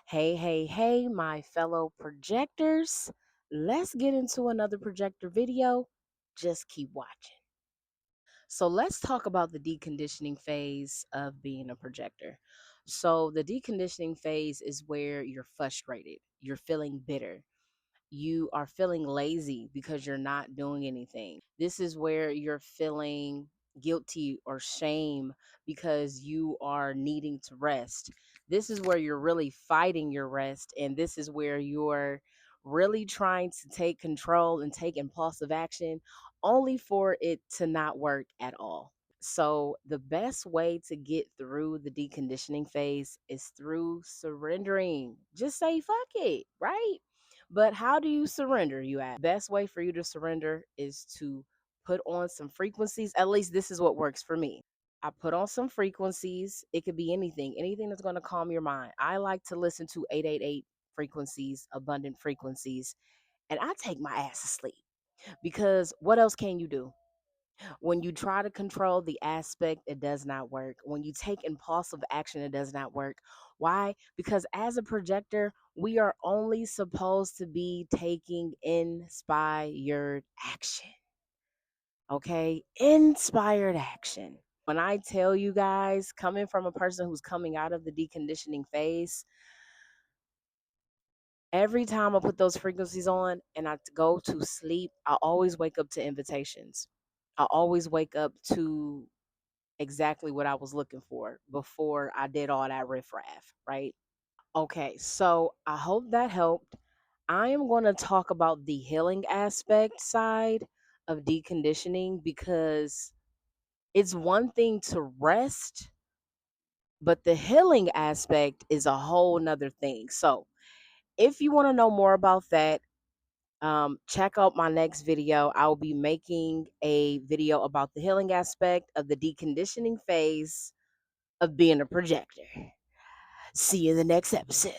Hey, hey, hey, my fellow projectors. Let's get into another projector video. Just keep watching. So, let's talk about the deconditioning phase of being a projector. So, the deconditioning phase is where you're frustrated, you're feeling bitter, you are feeling lazy because you're not doing anything. This is where you're feeling guilty or shame because you are needing to rest. This is where you're really fighting your rest. And this is where you're really trying to take control and take impulsive action only for it to not work at all. So, the best way to get through the deconditioning phase is through surrendering. Just say, fuck it, right? But how do you surrender, you ask? Best way for you to surrender is to put on some frequencies. At least this is what works for me. I put on some frequencies. It could be anything that's going to calm your mind. I like to listen to 888 frequencies, abundant frequencies, and I take my ass to sleep because what else can you do? When you try to control the aspect, it does not work. When you take impulsive action, it does not work. Why? Because as a projector, we are only supposed to be taking inspired action. Okay? Inspired action. When I tell you guys, coming from a person who's coming out of the deconditioning phase, every time I put those frequencies on and I go to sleep, I always wake up to invitations. I always wake up to exactly what I was looking for before I did all that riffraff, right? Okay, so I hope that helped. I am going to talk about the healing aspect side of deconditioning because it's one thing to rest, but the healing aspect is a whole nother thing. So if you want to know more about that, check out my next video. I'll be making a video about the healing aspect of the deconditioning phase of being a projector. See you in the next episode.